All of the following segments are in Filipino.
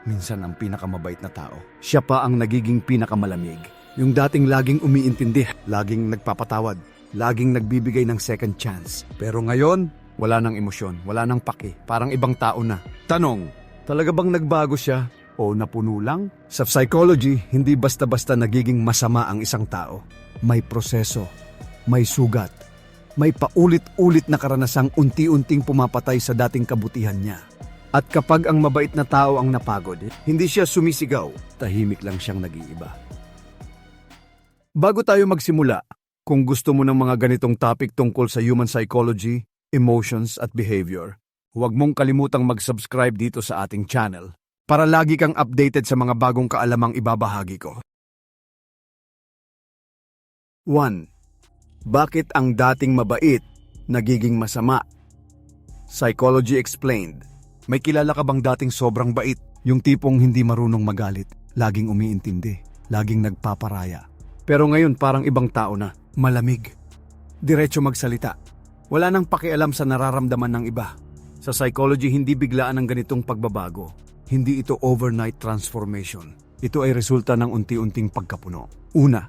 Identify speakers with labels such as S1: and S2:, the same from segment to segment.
S1: minsan ang pinakamabait na tao. Siya pa ang nagiging pinakamalamig. Yung dating laging umiintindi, laging nagpapatawad, laging nagbibigay ng second chance. Pero ngayon, wala nang emosyon, wala nang paki, parang ibang tao na. Tanong, talaga bang nagbago siya o napuno lang? Sa psychology, hindi basta-basta nagiging masama ang isang tao. May proseso, may sugat, may paulit-ulit na karanasang unti-unting pumapatay sa dating kabutihan niya. At kapag ang mabait na tao ang napagod, hindi siya sumisigaw, tahimik lang siyang nag-iiba. Bago tayo magsimula, kung gusto mo ng mga ganitong topic tungkol sa human psychology, emotions at behavior, huwag mong kalimutang mag-subscribe dito sa ating channel para lagi kang updated sa mga bagong kaalamang ibabahagi ko. 1. Bakit ang dating mabait nagiging masama? Psychology explained. May kilala ka bang dating sobrang bait? Yung tipong hindi marunong magalit, laging umiintindi, laging nagpaparaya. Pero ngayon parang ibang tao na, malamig, diretso magsalita. Wala nang pakialam sa nararamdaman ng iba. Sa psychology, hindi biglaan ang ganitong pagbabago. Hindi ito overnight transformation. Ito ay resulta ng unti-unting pagkapuno. Una,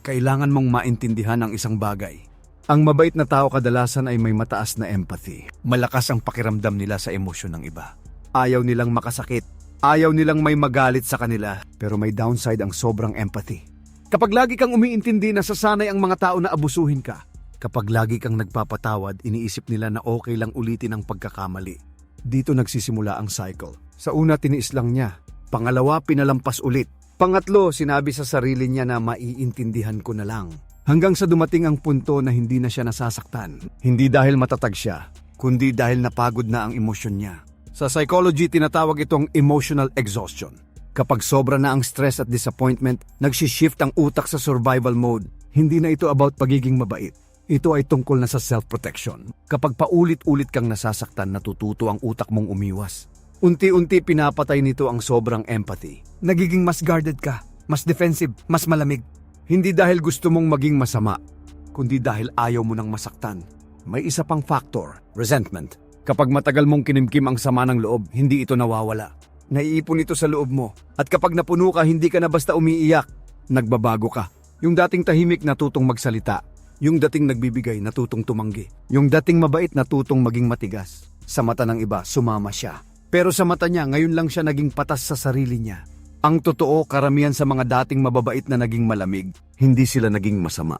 S1: kailangan mong maintindihan ang isang bagay. Ang mabait na tao kadalasan ay may mataas na empathy. Malakas ang pakiramdam nila sa emosyon ng iba. Ayaw nilang makasakit. Ayaw nilang may magalit sa kanila. Pero may downside ang sobrang empathy. Kapag lagi kang umiintindi, nasasanay ang mga tao na abusuhin ka. Kapag lagi kang nagpapatawad, iniisip nila na okay lang ulitin ang pagkakamali. Dito nagsisimula ang cycle. Sa una, tiniis lang niya. Pangalawa, pinalampas ulit. Pangatlo, sinabi sa sarili niya na maiintindihan ko na lang. Hanggang sa dumating ang punto na hindi na siya nasasaktan. Hindi dahil matatag siya, kundi dahil napagod na ang emosyon niya. Sa psychology, tinatawag itong emotional exhaustion. Kapag sobra na ang stress at disappointment, nagsishift ang utak sa survival mode. Hindi na ito about pagiging mabait. Ito ay tungkol na sa self-protection. Kapag paulit-ulit kang nasasaktan, natututo ang utak mong umiwas. Unti-unti pinapatay nito ang sobrang empathy. Nagiging mas guarded ka, mas defensive, mas malamig. Hindi dahil gusto mong maging masama, kundi dahil ayaw mo nang masaktan. May isa pang factor, resentment. Kapag matagal mong kinimkim ang sama ng loob, hindi ito nawawala. Naiipon ito sa loob mo. At kapag napuno ka, hindi ka na basta umiiyak. Nagbabago ka. Yung dating tahimik, natutong magsalita. Yung dating nagbibigay, natutong tumanggi. Yung dating mabait, natutong maging matigas. Sa mata ng iba, sumama siya. Pero sa mata niya, ngayon lang siya naging patas sa sarili niya. Ang totoo, karamihan sa mga dating mababait na naging malamig, hindi sila naging masama.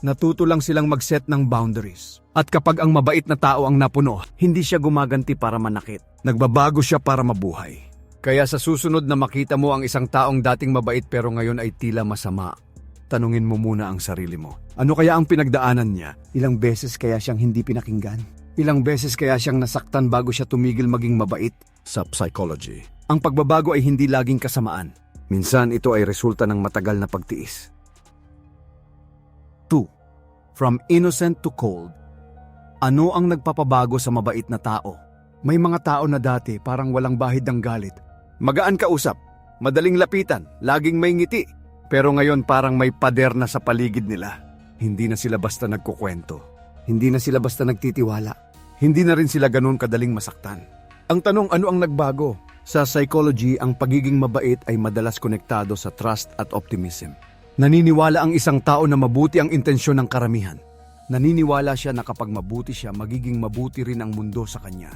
S1: Natuto lang silang mag-set ng boundaries. At kapag ang mabait na tao ang napuno, hindi siya gumaganti para manakit. Nagbabago siya para mabuhay. Kaya sa susunod na makita mo ang isang taong dating mabait pero ngayon ay tila masama, tanungin mo muna ang sarili mo. Ano kaya ang pinagdaanan niya? Ilang beses kaya siyang hindi pinakinggan? Ilang beses kaya siyang nasaktan bago siya tumigil maging mabait? Sa psychology, ang pagbabago ay hindi laging kasamaan. Minsan ito ay resulta ng matagal na pagtiis. 2. From innocent to cold. Ano ang nagpapabago sa mabait na tao? May mga tao na dati parang walang bahid ng galit. Magaan kausap, madaling lapitan, laging may ngiti. Pero ngayon parang may pader na sa paligid nila. Hindi na sila basta nagkukwento. Hindi na sila basta nagtitiwala. Hindi na rin sila ganun kadaling masaktan. Ang tanong, ano ang nagbago? Sa psychology, ang pagiging mabait ay madalas konektado sa trust at optimism. Naniniwala ang isang tao na mabuti ang intensyon ng karamihan. Naniniwala siya na kapag mabuti siya, magiging mabuti rin ang mundo sa kanya.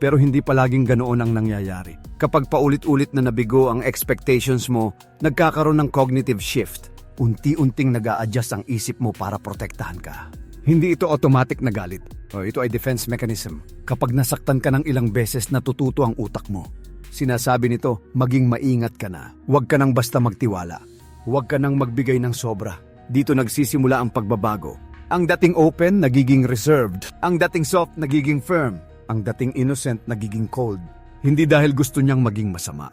S1: Pero hindi palaging ganoon ang nangyayari. Kapag paulit-ulit na nabigo ang expectations mo, nagkakaroon ng cognitive shift. Unti-unting nag-a-adjust ang isip mo para protektahan ka. Hindi ito automatic na galit. Ito ay defense mechanism. Kapag nasaktan ka ng ilang beses, natututo ang utak mo. Sinasabi nito, maging maingat ka na. Huwag ka nang basta magtiwala. Huwag ka nang magbigay ng sobra. Dito nagsisimula ang pagbabago. Ang dating open, nagiging reserved. Ang dating soft, nagiging firm. Ang dating innocent, nagiging cold. Hindi dahil gusto niyang maging masama,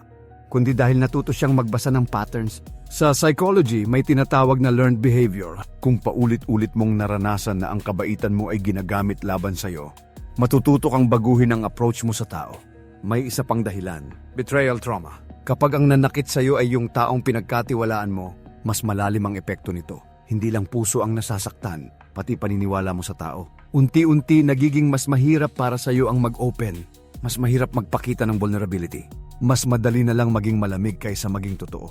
S1: kundi dahil natuto siyang magbasa ng patterns. Sa psychology, may tinatawag na learned behavior. Kung paulit-ulit mong naranasan na ang kabaitan mo ay ginagamit laban sa'yo, matututo kang baguhin ang approach mo sa tao. May isa pang dahilan, betrayal trauma. Kapag ang nanakit sa'yo ay yung taong pinagkatiwalaan mo, mas malalim ang epekto nito. Hindi lang puso ang nasasaktan, pati paniniwala mo sa tao. Unti-unti nagiging mas mahirap para sa'yo ang mag-open. Mas mahirap magpakita ng vulnerability. mas madali na lang maging malamig kaysa maging totoo.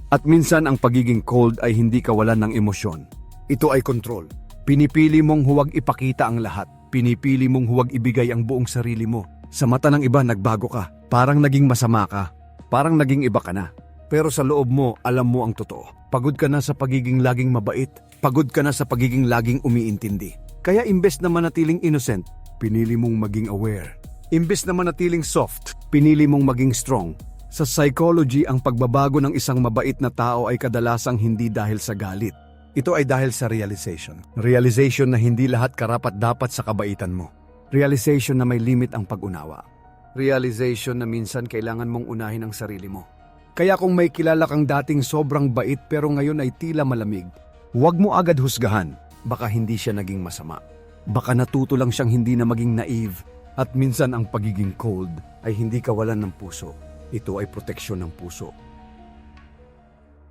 S1: At minsan ang pagiging cold ay hindi kawalan ng emosyon. Ito ay control. Pinipili mong huwag ipakita ang lahat. Pinipili mong huwag ibigay ang buong sarili mo. Sa mata ng iba, nagbago ka. Parang naging masama ka. Parang naging iba ka na. Pero sa loob mo, alam mo ang totoo. Pagod ka na sa pagiging laging mabait. Pagod ka na sa pagiging laging umiintindi. Kaya imbes na manatiling innocent, pinili mong maging aware. Imbes na manatiling soft, pinili mong maging strong. Sa psychology, ang pagbabago ng isang mabait na tao ay kadalasang hindi dahil sa galit. Ito ay dahil sa realization. Realization na hindi lahat karapat-dapat sa kabaitan mo. Realization na may limit ang pag-unawa. Realization na minsan kailangan mong unahin ang sarili mo. Kaya kung may kilala kang dating sobrang bait pero ngayon ay tila malamig, huwag mo agad husgahan. Baka hindi siya naging masama. Baka natuto lang siyang hindi na maging naive. At minsan ang pagiging cold ay hindi kawalan ng puso. Ito ay proteksyon ng puso.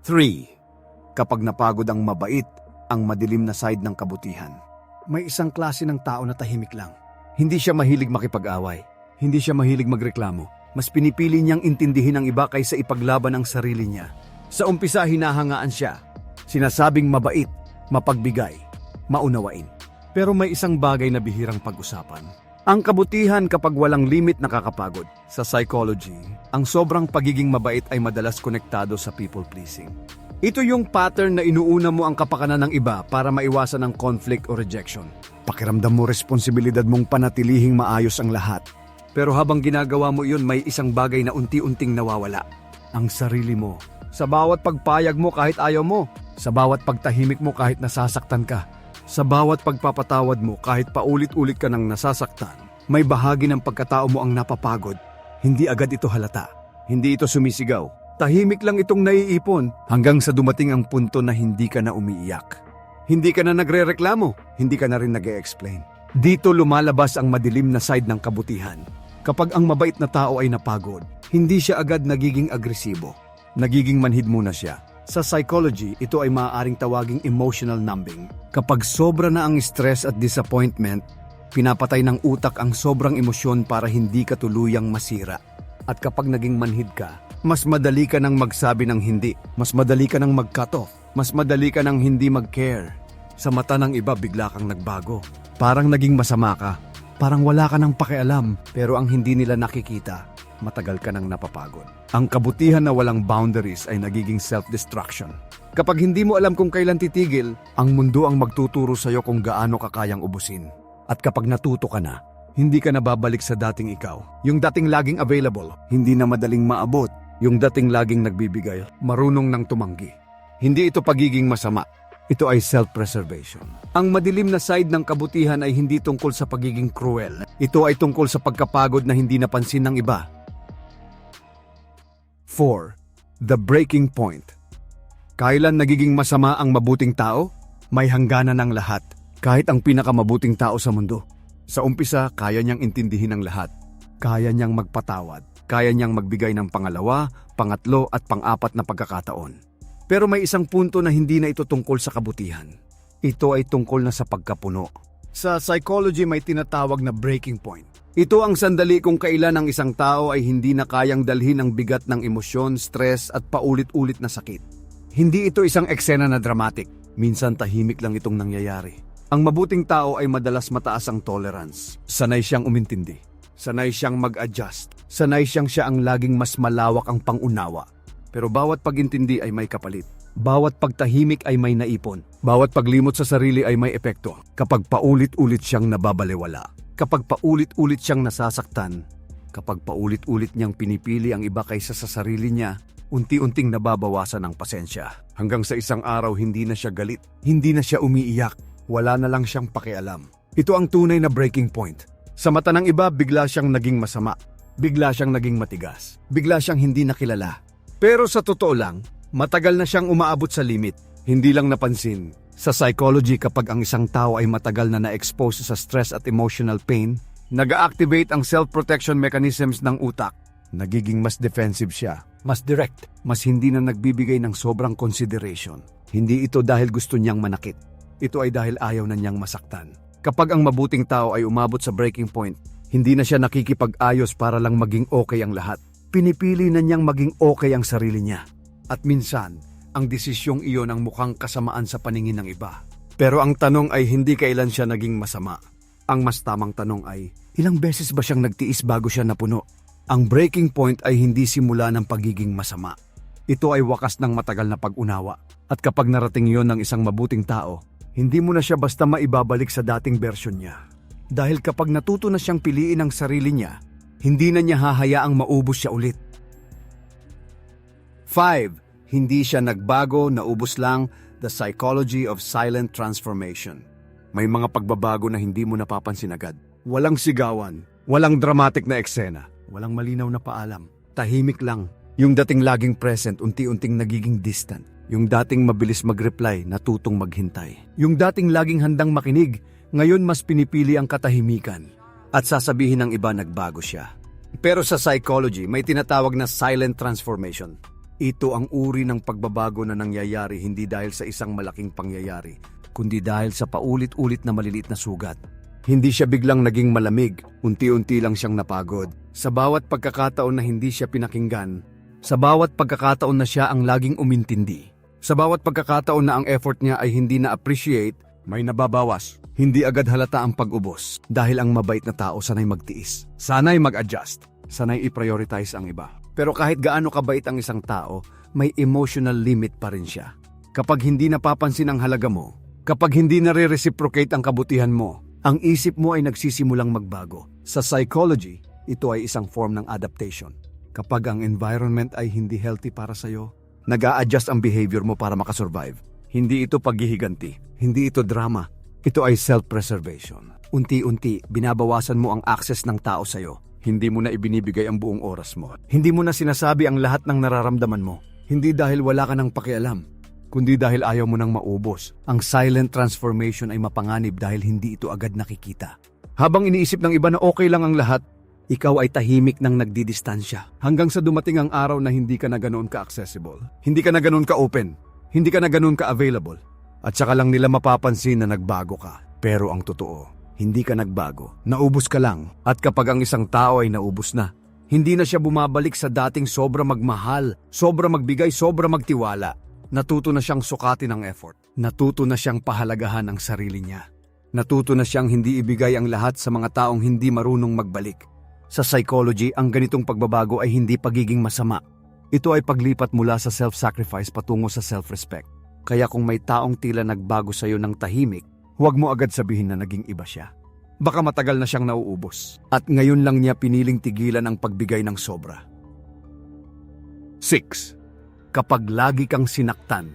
S1: 3. Kapag napagod ang mabait, ang madilim na side ng kabutihan. May isang klase ng tao na tahimik lang. Hindi siya mahilig makipag-away. Hindi siya mahilig magreklamo. Mas pinipili niyang intindihin ang iba kaysa ipaglaban ang sarili niya. Sa umpisa, hinahangaan siya. Sinasabing mabait, mapagbigay, maunawain. Pero may isang bagay na bihirang pag-usapan. Ang kabutihan kapag walang limit nakakapagod. Sa psychology, ang sobrang pagiging mabait ay madalas konektado sa people-pleasing. Ito yung pattern na inuuna mo ang kapakanan ng iba para maiwasan ang conflict o rejection. Pakiramdam mo responsibilidad mong panatilihing maayos ang lahat. Pero habang ginagawa mo yun, may isang bagay na unti-unting nawawala. Ang sarili mo. Sa bawat pagpayag mo kahit ayaw mo. Sa bawat pagtahimik mo kahit nasasaktan ka. Sa bawat pagpapatawad mo kahit paulit-ulit ka nang nasasaktan, may bahagi ng pagkatao mo ang napapagod. Hindi agad ito halata. Hindi ito sumisigaw. Tahimik lang itong naiipon hanggang sa dumating ang punto na hindi ka na umiiyak. Hindi ka na nagrereklamo. Hindi ka na rin nag-e-explain. Dito lumalabas ang madilim na side ng kabutihan. Kapag ang mabait na tao ay napagod, hindi siya agad nagiging agresibo. Nagiging manhid muna siya. Sa psychology, ito ay maaaring tawaging emotional numbing. Kapag sobra na ang stress at disappointment, pinapatay ng utak ang sobrang emosyon para hindi ka tuluyang masira. At kapag naging manhid ka, mas madali ka nang magsabi ng hindi. Mas madali ka nang mag-cut off. Mas madali ka nang hindi mag-care. Sa mata ng iba, bigla kang nagbago. Parang naging masama ka. Parang wala ka nang pakialam. Pero ang hindi nila nakikita, matagal ka nang napapagod. Ang kabutihan na walang boundaries ay nagiging self-destruction. Kapag hindi mo alam kung kailan titigil, ang mundo ang magtuturo sa'yo kung gaano ka kayang ubusin. At kapag natuto ka na, hindi ka na babalik sa dating ikaw. Yung dating laging available, hindi na madaling maabot. Yung dating laging nagbibigay, marunong nang tumanggi. Hindi ito pagiging masama. Ito ay self-preservation. Ang madilim na side ng kabutihan ay hindi tungkol sa pagiging cruel. Ito ay tungkol sa pagkapagod na hindi napansin ng iba. 4. The breaking point. Kailan nagiging masama ang mabuting tao? May hangganan ng lahat, kahit ang pinakamabuting tao sa mundo. Sa umpisa, kaya niyang intindihin ang lahat. Kaya niyang magpatawad. Kaya niyang magbigay ng pangalawa, pangatlo at pang-apat na pagkakataon. Pero may isang punto na hindi na ito tungkol sa kabutihan. Ito ay tungkol na sa pagkapuno. Sa psychology may tinatawag na breaking point. Ito ang sandali kung kailan ang isang tao ay hindi na kayang dalhin ang bigat ng emosyon, stress at paulit-ulit na sakit. Hindi ito isang eksena na dramatic. Minsan tahimik lang itong nangyayari. Ang mabuting tao ay madalas mataas ang tolerance. Sanay siyang umintindi. Sanay siyang mag-adjust. Sanay siyang siya ang laging mas malawak ang pangunawa. Pero bawat pag-intindi ay may kapalit. Bawat pagtahimik ay may naipon. Bawat paglimot sa sarili ay may epekto. Kapag paulit-ulit siyang nababalewala. Kapag paulit-ulit siyang nasasaktan. Kapag paulit-ulit niyang pinipili ang iba kaysa sa sarili niya, unti-unting nababawasan ang pasensya. Hanggang sa isang araw hindi na siya galit. Hindi na siya umiiyak. Wala na lang siyang pakialam. Ito ang tunay na breaking point. Sa mata ng iba, bigla siyang naging masama. Bigla siyang naging matigas. Bigla siyang hindi nakilala. Pero sa totoo lang, matagal na siyang umaabot sa limit. Hindi lang napansin. Sa psychology, kapag ang isang tao ay matagal na na-expose sa stress at emotional pain, nag-activate ang self-protection mechanisms ng utak. Nagiging mas defensive siya, mas direct, mas hindi na nagbibigay ng sobrang consideration. Hindi ito dahil gusto niyang manakit. Ito ay dahil ayaw na niyang masaktan. Kapag ang mabuting tao ay umabot sa breaking point, hindi na siya nakikipag-ayos para lang maging okay ang lahat. Pinipili na niyang maging okay ang sarili niya. At minsan, ang desisyong iyon ang mukhang kasamaan sa paningin ng iba. Pero ang tanong ay hindi kailan siya naging masama. Ang mas tamang tanong ay, ilang beses ba siyang nagtiis bago siya napuno? Ang breaking point ay hindi simula ng pagiging masama. Ito ay wakas ng matagal na pag-unawa. At kapag narating yon ng isang mabuting tao, hindi mo na siya basta maibabalik sa dating bersyon niya. Dahil kapag natuto na siyang piliin ang sarili niya, hindi na niya hahayaang maubos siya ulit. 5. Hindi siya nagbago, naubos lang. The Psychology of Silent Transformation. May mga pagbabago na hindi mo napapansin agad. Walang sigawan, walang dramatic na eksena, walang malinaw na paalam. Tahimik lang. Yung dating laging present, unti-unting nagiging distant. Yung dating mabilis mag-reply, natutong maghintay. Yung dating laging handang makinig, ngayon mas pinipili ang katahimikan. At sasabihin ng iba nagbago siya. Pero sa psychology, may tinatawag na silent transformation. Ito ang uri ng pagbabago na nangyayari hindi dahil sa isang malaking pangyayari, kundi dahil sa paulit-ulit na maliliit na sugat. Hindi siya biglang naging malamig, unti-unti lang siyang napagod. Sa bawat pagkakataon na hindi siya pinakinggan, sa bawat pagkakataon na siya ang laging umintindi, sa bawat pagkakataon na ang effort niya ay hindi na-appreciate, may nababawas. Hindi agad halata ang pag-ubos dahil ang mabait na tao sanay magtiis, sanay mag-adjust, sanay i-prioritize ang iba. Pero kahit gaano kabait ang isang tao, may emotional limit pa rin siya. Kapag hindi napapansin ang halaga mo, kapag hindi nare-reciprocate ang kabutihan mo, ang isip mo ay nagsisimulang magbago. Sa psychology, ito ay isang form ng adaptation. Kapag ang environment ay hindi healthy para sa'yo, nag-a-adjust ang behavior mo para makasurvive. Hindi ito paghihiganti, hindi ito drama, ito ay self-preservation. Unti-unti, binabawasan mo ang access ng tao sa'yo. Hindi mo na ibinibigay ang buong oras mo. Hindi mo na sinasabi ang lahat ng nararamdaman mo. Hindi dahil wala ka ng pakialam, kundi dahil ayaw mo nang maubos. Ang silent transformation ay mapanganib dahil hindi ito agad nakikita. Habang iniisip ng iba na okay lang ang lahat, ikaw ay tahimik nang nagdidistansya. Hanggang sa dumating ang araw na hindi ka na ganoon ka-accessible. Hindi ka na ganoon ka-open. Hindi ka na ganoon ka-available. At saka lang nila mapapansin na nagbago ka. Pero ang totoo, hindi ka nagbago. Naubos ka lang. At kapag ang isang tao ay naubos na, hindi na siya bumabalik sa dating sobra magmahal, sobra magbigay, sobra magtiwala. Natuto na siyang sukatin ang effort. Natuto na siyang pahalagahan ang sarili niya. Natuto na siyang hindi ibigay ang lahat sa mga taong hindi marunong magbalik. Sa psychology, ang ganitong pagbabago ay hindi pagiging masama. Ito ay paglipat mula sa self-sacrifice patungo sa self-respect. Kaya kung may taong tila nagbago sa iyo ng tahimik, huwag mo agad sabihin na naging iba siya. Baka matagal na siyang nauubos. At ngayon lang niya piniling tigilan ang pagbigay ng sobra. 6. Kapag lagi kang sinaktan.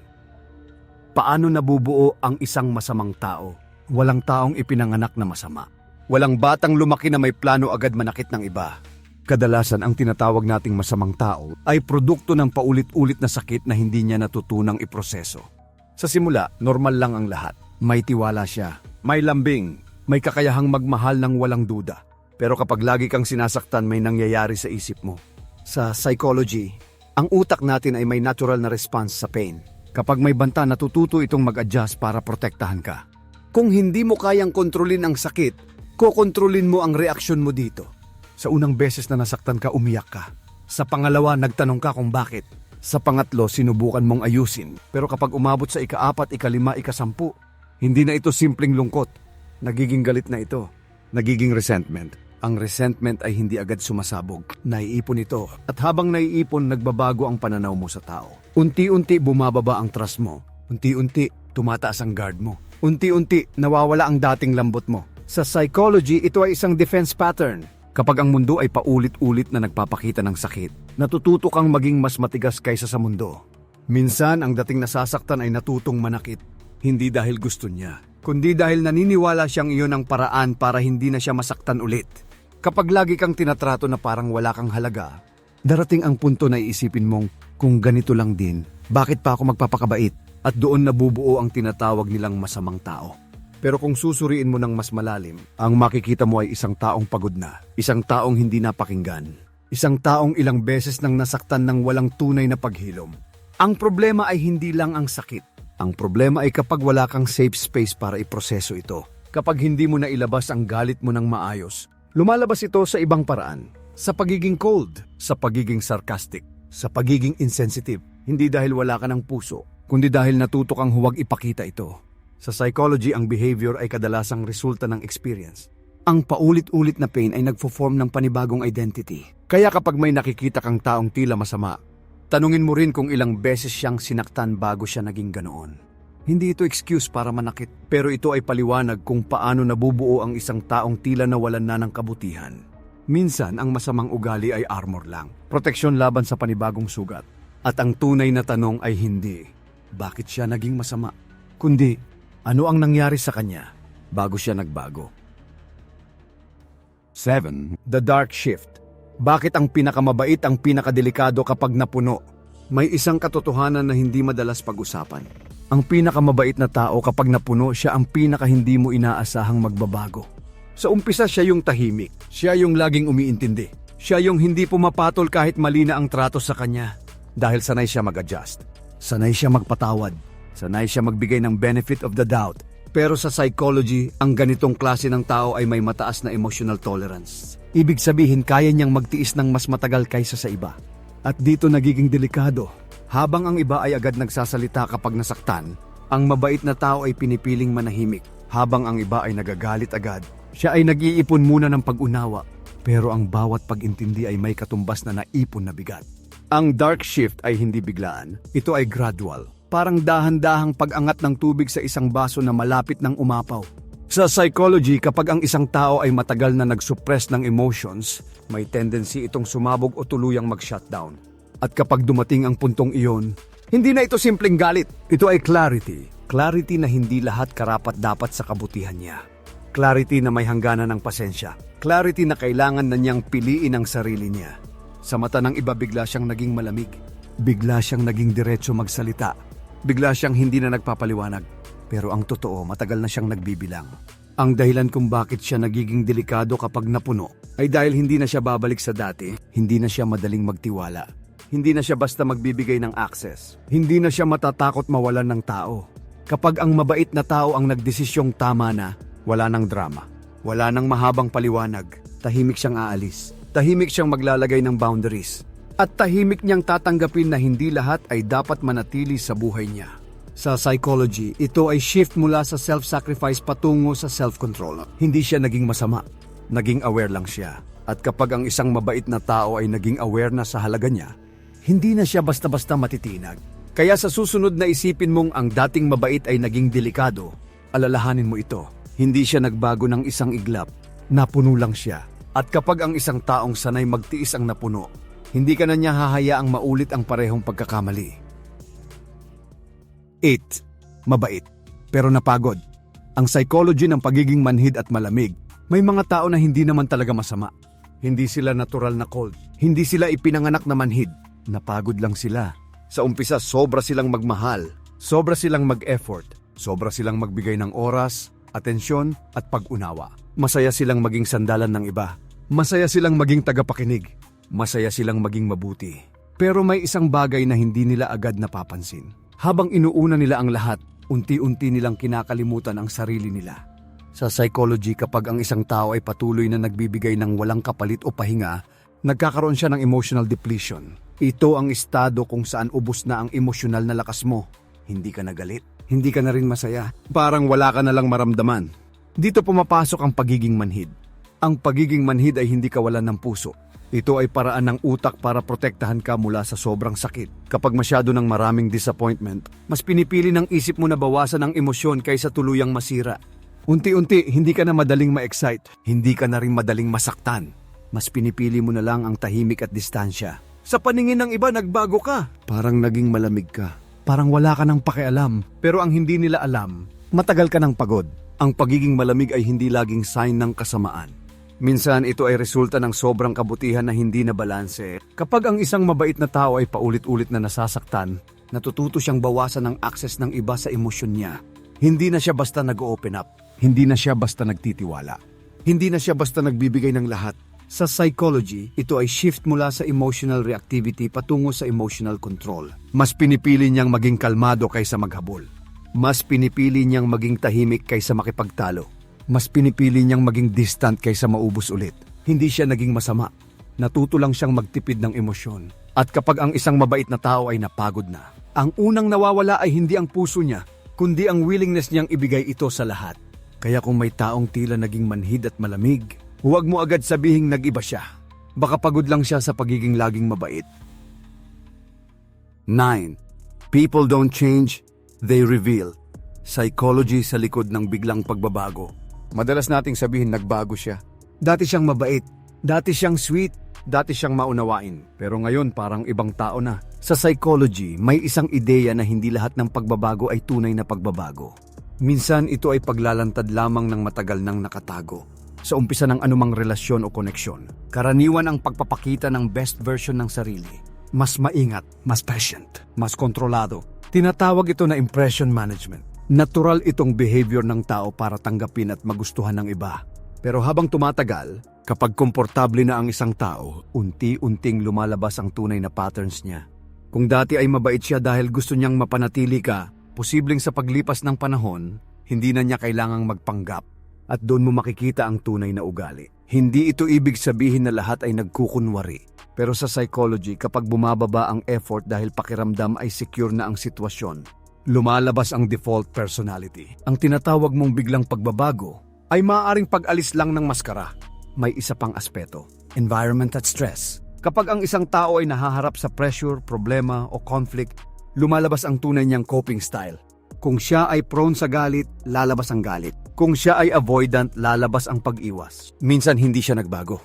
S1: Paano nabubuo ang isang masamang tao? Walang taong ipinanganak na masama. Walang batang lumaki na may plano agad manakit ng iba. Kadalasan ang tinatawag nating masamang tao ay produkto ng paulit-ulit na sakit na hindi niya natutunang iproseso. Sa simula, normal lang ang lahat. May tiwala siya, may lambing, may kakayahang magmahal ng walang duda. Pero kapag lagi kang sinasaktan, may nangyayari sa isip mo. Sa psychology, ang utak natin ay may natural na response sa pain. Kapag may banta, natututo itong mag-adjust para protektahan ka. Kung hindi mo kayang kontrolin ang sakit, kokontrolin mo ang reaksyon mo dito. Sa unang beses na nasaktan ka, umiyak ka. Sa pangalawa, nagtanong ka kung bakit. Sa pangatlo, sinubukan mong ayusin. Pero kapag umabot sa ika-4, ika-5, ika-10, hindi na ito simpleng lungkot. Nagiging galit na ito. Nagiging resentment. Ang resentment ay hindi agad sumasabog. Naiipon ito. At habang naiipon, nagbabago ang pananaw mo sa tao. Unti-unti bumababa ang trust mo. Unti-unti tumataas ang guard mo. Unti-unti nawawala ang dating lambot mo. Sa psychology, ito ay isang defense pattern. Kapag ang mundo ay paulit-ulit na nagpapakita ng sakit, natututo kang maging mas matigas kaysa sa mundo. Minsan, ang dating nasasaktan ay natutong manakit. Hindi dahil gusto niya, kundi dahil naniniwala siyang iyon ang paraan para hindi na siya masaktan ulit. Kapag lagi kang tinatrato na parang wala kang halaga, darating ang punto na iisipin mong, kung ganito lang din, bakit pa ako magpapakabait? At doon nabubuo ang tinatawag nilang masamang tao. Pero kung susuriin mo ng mas malalim, ang makikita mo ay isang taong pagod na, isang taong hindi napakinggan, isang taong ilang beses nang nasaktan ng walang tunay na paghilom. Ang problema ay hindi lang ang sakit. Ang problema ay kapag wala kang safe space para iproseso ito. Kapag hindi mo na ilabas ang galit mo ng maayos, lumalabas ito sa ibang paraan. Sa pagiging cold, sa pagiging sarcastic, sa pagiging insensitive. Hindi dahil wala ka ng puso, kundi dahil natuto kang huwag ipakita ito. Sa psychology, ang behavior ay kadalasang resulta ng experience. Ang paulit-ulit na pain ay nagfo-form ng panibagong identity. Kaya kapag may nakikita kang taong tila masama, tanungin mo rin kung ilang beses siyang sinaktan bago siya naging ganoon. Hindi ito excuse para manakit, pero ito ay paliwanag kung paano nabubuo ang isang taong tila nawalan na ng kabutihan. Minsan, ang masamang ugali ay armor lang, proteksyon laban sa panibagong sugat. At ang tunay na tanong ay hindi, bakit siya naging masama? Kundi, ano ang nangyari sa kanya bago siya nagbago? 7. The Dark Shift. Bakit ang pinakamabait ang pinakadelikado kapag napuno? May isang katotohanan na hindi madalas pag-usapan. Ang pinakamabait na tao kapag napuno, siya ang pinaka hindi mo inaasahang magbabago. Sa umpisa siya yung tahimik, siya yung laging umiintindi, siya yung hindi pumapatol kahit mali na ang trato sa kanya. Dahil sanay siya mag-adjust, sanay siya magpatawad, sanay siya magbigay ng benefit of the doubt. Pero sa psychology, ang ganitong klase ng tao ay may mataas na emotional tolerance. Ibig sabihin, kaya niyang magtiis ng mas matagal kaysa sa iba. At dito nagiging delikado. Habang ang iba ay agad nagsasalita kapag nasaktan, ang mabait na tao ay pinipiling manahimik. Habang ang iba ay nagagalit agad, siya ay nag-iipon muna ng pag-unawa. Pero ang bawat pag-intindi ay may katumbas na naipon na bigat. Ang dark shift ay hindi biglaan. Ito ay gradual. Parang dahan-dahang pag-angat ng tubig sa isang baso na malapit ng umapaw. Sa psychology, kapag ang isang tao ay matagal na nag-suppress ng emotions, may tendency itong sumabog o tuluyang mag-shutdown. At kapag dumating ang puntong iyon, hindi na ito simpleng galit. Ito ay clarity. Clarity na hindi lahat karapat-dapat sa kabutihan niya. Clarity na may hangganan ng pasensya. Clarity na kailangan na niyang piliin ang sarili niya. Sa mata ng iba, bigla siyang naging malamig. Bigla siyang naging diretso magsalita. Bigla siyang hindi na nagpapaliwanag. Pero ang totoo, matagal na siyang nagbibilang. Ang dahilan kung bakit siya nagiging delikado kapag napuno ay dahil hindi na siya babalik sa dati, hindi na siya madaling magtiwala. Hindi na siya basta magbibigay ng access. Hindi na siya matatakot mawalan ng tao. Kapag ang mabait na tao ang nagdesisyong tama na, wala nang drama. Wala nang mahabang paliwanag. Tahimik siyang aalis. Tahimik siyang maglalagay ng boundaries. At tahimik niyang tatanggapin na hindi lahat ay dapat manatili sa buhay niya. Sa psychology, ito ay shift mula sa self-sacrifice patungo sa self-control. Hindi siya naging masama. Naging aware lang siya. At kapag ang isang mabait na tao ay naging aware na sa halaga niya, hindi na siya basta-basta matitinag. Kaya sa susunod na isipin mong ang dating mabait ay naging delikado, alalahanin mo ito. Hindi siya nagbago ng isang iglap. Napuno lang siya. At kapag ang isang taong sanay magtiis ang napuno, hindi ka na niya hahayaang maulit ang parehong pagkakamali. 8. Mabait, pero napagod. Ang psychology ng pagiging manhid at malamig, may mga tao na hindi naman talaga masama. Hindi sila natural na cold. Hindi sila ipinanganak na manhid. Napagod lang sila. Sa umpisa, sobra silang magmahal. Sobra silang mag-effort. Sobra silang magbigay ng oras, atensyon at pag-unawa. Masaya silang maging sandalan ng iba. Masaya silang maging tagapakinig. Masaya silang maging mabuti. Pero may isang bagay na hindi nila agad napapansin. Habang inuuna nila ang lahat, unti-unti nilang kinakalimutan ang sarili nila. Sa psychology, kapag ang isang tao ay patuloy na nagbibigay ng walang kapalit o pahinga, nagkakaroon siya ng emotional depletion. Ito ang estado kung saan ubos na ang emosyonal na lakas mo. Hindi ka na galit, hindi ka na rin masaya. Parang wala ka na lang maramdaman. Dito pumapasok ang pagiging manhid. Ang pagiging manhid ay hindi kawalan ng puso. Ito ay paraan ng utak para protektahan ka mula sa sobrang sakit. Kapag masyado ng maraming disappointment, mas pinipili ng isip mo na bawasan ang emosyon kaysa tuluyang masira. Unti-unti, hindi ka na madaling ma-excite. Hindi ka na rin madaling masaktan. Mas pinipili mo na lang ang tahimik at distansya. Sa paningin ng iba, nagbago ka. Parang naging malamig ka. Parang wala ka ng pakialam. Pero ang hindi nila alam, matagal ka ng pagod. Ang pagiging malamig ay hindi laging sign ng kasamaan. Minsan ito ay resulta ng sobrang kabutihan na hindi na balanse. Kapag ang isang mabait na tao ay paulit-ulit na nasasaktan, natututo siyang bawasan ang access ng iba sa emosyon niya. Hindi na siya basta nag-open up. Hindi na siya basta nagtitiwala. Hindi na siya basta nagbibigay ng lahat. Sa psychology, ito ay shift mula sa emotional reactivity patungo sa emotional control. Mas pinipili niyang maging kalmado kaysa maghabol. Mas pinipili niyang maging tahimik kaysa makipagtalo. Mas pinipili niyang maging distant kaysa maubos ulit. Hindi siya naging masama. Natuto lang siyang magtipid ng emosyon. At kapag ang isang mabait na tao ay napagod na, ang unang nawawala ay hindi ang puso niya, kundi ang willingness niyang ibigay ito sa lahat. Kaya kung may taong tila naging manhid at malamig, huwag mo agad sabihing nag-iba siya. Baka pagod lang siya sa pagiging laging mabait. 9. People don't change, they reveal. Psychology sa likod ng biglang pagbabago. Madalas nating sabihin nagbago siya. Dati siyang mabait, dati siyang sweet, dati siyang maunawain. Pero ngayon parang ibang tao na. Sa psychology, may isang ideya na hindi lahat ng pagbabago ay tunay na pagbabago. Minsan ito ay paglalantad lamang ng matagal nang nakatago. Sa umpisa ng anumang relasyon o koneksyon, karaniwan ang pagpapakita ng best version ng sarili. Mas maingat, mas patient, mas kontrolado. Tinatawag ito na impression management. Natural itong behavior ng tao para tanggapin at magustuhan ng iba. Pero habang tumatagal, kapag komportable na ang isang tao, unti-unting lumalabas ang tunay na patterns niya. Kung dati ay mabait siya dahil gusto niyang mapanatili ka, posibleng sa paglipas ng panahon, hindi na niya kailangang magpanggap. At doon mo makikita ang tunay na ugali. Hindi ito ibig sabihin na lahat ay nagkukunwari. Pero sa psychology, kapag bumababa ang effort dahil pakiramdam ay secure na ang sitwasyon, lumalabas ang default personality. Ang tinatawag mong biglang pagbabago ay maaaring pag-alis lang ng maskara. May isa pang aspeto, environment at stress. Kapag ang isang tao ay nahaharap sa pressure, problema o conflict, lumalabas ang tunay niyang coping style. Kung siya ay prone sa galit, lalabas ang galit. Kung siya ay avoidant, lalabas ang pag-iwas. Minsan hindi siya nagbago.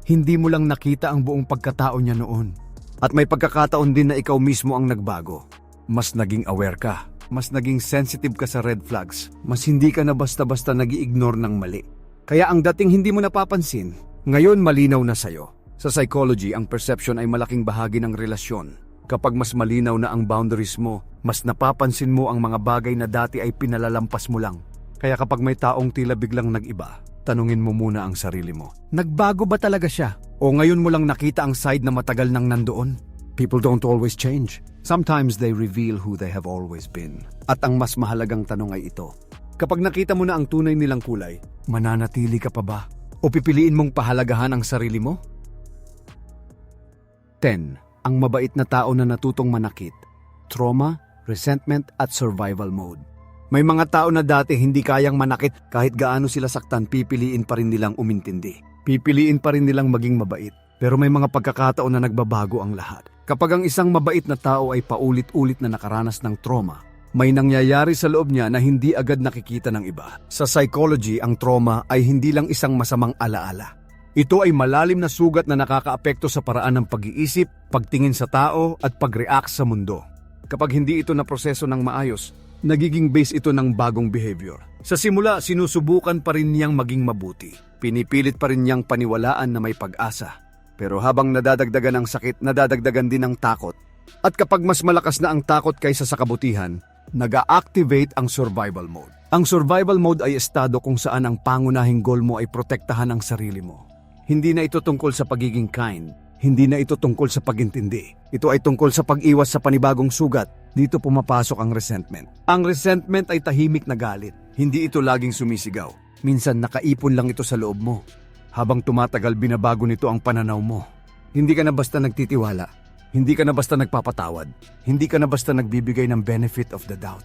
S1: Hindi mo lang nakita ang buong pagkatao niya noon. At may pagkakataon din na ikaw mismo ang nagbago. Mas naging aware ka, mas naging sensitive ka sa red flags, mas hindi ka na basta-basta nag-i-ignore ng mali. Kaya ang dating hindi mo napapansin, ngayon malinaw na sa'yo. Sa psychology, ang perception ay malaking bahagi ng relasyon. Kapag mas malinaw na ang boundaries mo, mas napapansin mo ang mga bagay na dati ay pinalalampas mo lang. Kaya kapag may taong tila biglang nag-iba, tanungin mo muna ang sarili mo. Nagbago ba talaga siya? O ngayon mo lang nakita ang side na matagal nang nandoon? People don't always change. Sometimes they reveal who they have always been. At ang mas mahalagang tanong ay ito. Kapag nakita mo na ang tunay nilang kulay, mananatili ka pa ba? O pipiliin mong pahalagahan ang sarili mo? 10. Ang mabait na tao na natutong manakit. Trauma, resentment at survival mode. May mga tao na dati hindi kayang manakit kahit gaano sila saktan, pipiliin pa rin nilang umintindi. Pipiliin pa rin nilang maging mabait. Pero may mga pagkakataon na nagbabago ang lahat. Kapag ang isang mabait na tao ay paulit-ulit na nakaranas ng trauma, may nangyayari sa loob niya na hindi agad nakikita ng iba. Sa psychology, ang trauma ay hindi lang isang masamang alaala. Ito ay malalim na sugat na nakakaapekto sa paraan ng pag-iisip, pagtingin sa tao at pag-react sa mundo. Kapag hindi ito naproseso ng maayos, nagiging base ito ng bagong behavior. Sa simula, sinusubukan pa rin niyang maging mabuti. Pinipilit pa rin niyang paniwalaan na may pag-asa. Pero habang nadadagdagan ang sakit, nadadagdagan din ang takot. At kapag mas malakas na ang takot kaysa sa kabutihan, nag-a-activate ang survival mode. Ang survival mode ay estado kung saan ang pangunahing goal mo ay protektahan ang sarili mo. Hindi na ito tungkol sa pagiging kind. Hindi na ito tungkol sa pag-intindi. Ito ay tungkol sa pag-iwas sa panibagong sugat. Dito pumapasok ang resentment. Ang resentment ay tahimik na galit. Hindi ito laging sumisigaw. Minsan nakaipon lang ito sa loob mo. Habang tumatagal, binabago nito ang pananaw mo. Hindi ka na basta nagtitiwala. Hindi ka na basta nagpapatawad. Hindi ka na basta nagbibigay ng benefit of the doubt.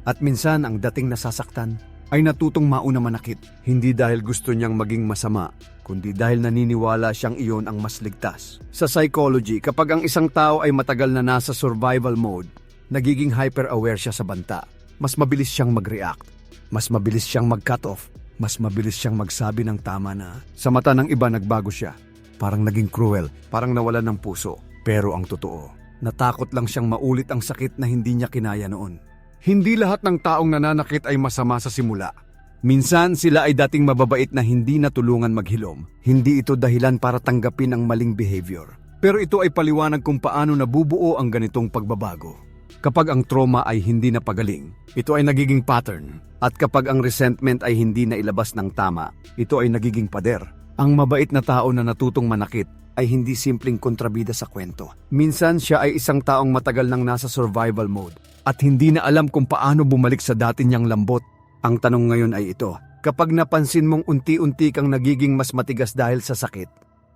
S1: At minsan, ang dating nasasaktan ay natutong mauna manakit. Hindi dahil gusto niyang maging masama, kundi dahil naniniwala siyang iyon ang mas ligtas. Sa psychology, kapag ang isang tao ay matagal na nasa survival mode, nagiging hyper-aware siya sa banta. Mas mabilis siyang mag-react. Mas mabilis siyang mag-cut off. Mas mabilis siyang magsabi ng tama na. Sa mata ng iba, nagbago siya. Parang naging cruel, parang nawalan ng puso. Pero ang totoo, natakot lang siyang maulit ang sakit na hindi niya kinaya noon. Hindi lahat ng taong nananakit ay masama sa simula. Minsan sila ay dating mababait na hindi natulungan maghilom. Hindi ito dahilan para tanggapin ang maling behavior. Pero ito ay paliwanag kung paano nabubuo ang ganitong pagbabago. Kapag ang trauma ay hindi napagaling, ito ay nagiging pattern. At kapag ang resentment ay hindi na ilabas ng tama, ito ay nagiging pader. Ang mabait na tao na natutong manakit ay hindi simpleng kontrabida sa kwento. Minsan siya ay isang taong matagal nang nasa survival mode at hindi na alam kung paano bumalik sa dati niyang lambot. Ang tanong ngayon ay ito, kapag napansin mong unti-unti kang nagiging mas matigas dahil sa sakit,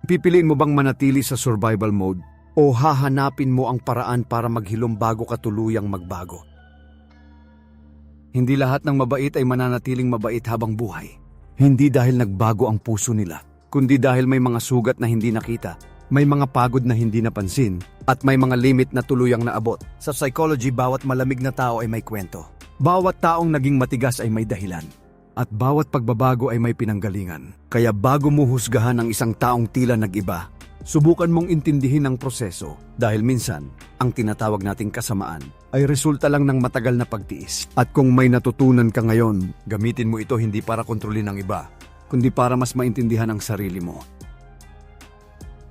S1: Pipiliin mo bang manatili sa survival mode o hahanapin mo ang paraan para maghilom bago ka tuluyang magbago? Hindi lahat ng mabait ay mananatiling mabait habang buhay. Hindi dahil nagbago ang puso nila, kundi dahil may mga sugat na hindi nakita, may mga pagod na hindi napansin, at may mga limit na tuluyang naabot. Sa psychology, bawat malamig na tao ay may kwento. Bawat taong naging matigas ay may dahilan. At bawat pagbabago ay may pinanggalingan. Kaya bago mo husgahan ang isang taong tila nag-iba, subukan mong intindihin ang proseso dahil minsan, ang tinatawag nating kasamaan ay resulta lang ng matagal na pagtiis. At kung may natutunan ka ngayon, gamitin mo ito hindi para kontrolin ang iba, kundi para mas maintindihan ang sarili mo.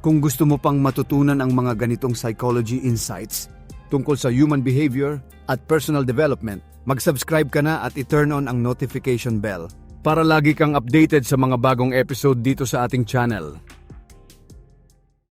S1: Kung gusto mo pang matutunan ang mga ganitong psychology insights tungkol sa human behavior at personal development, mag-subscribe ka na at i-turn on ang notification bell para lagi kang updated sa mga bagong episode dito sa ating channel.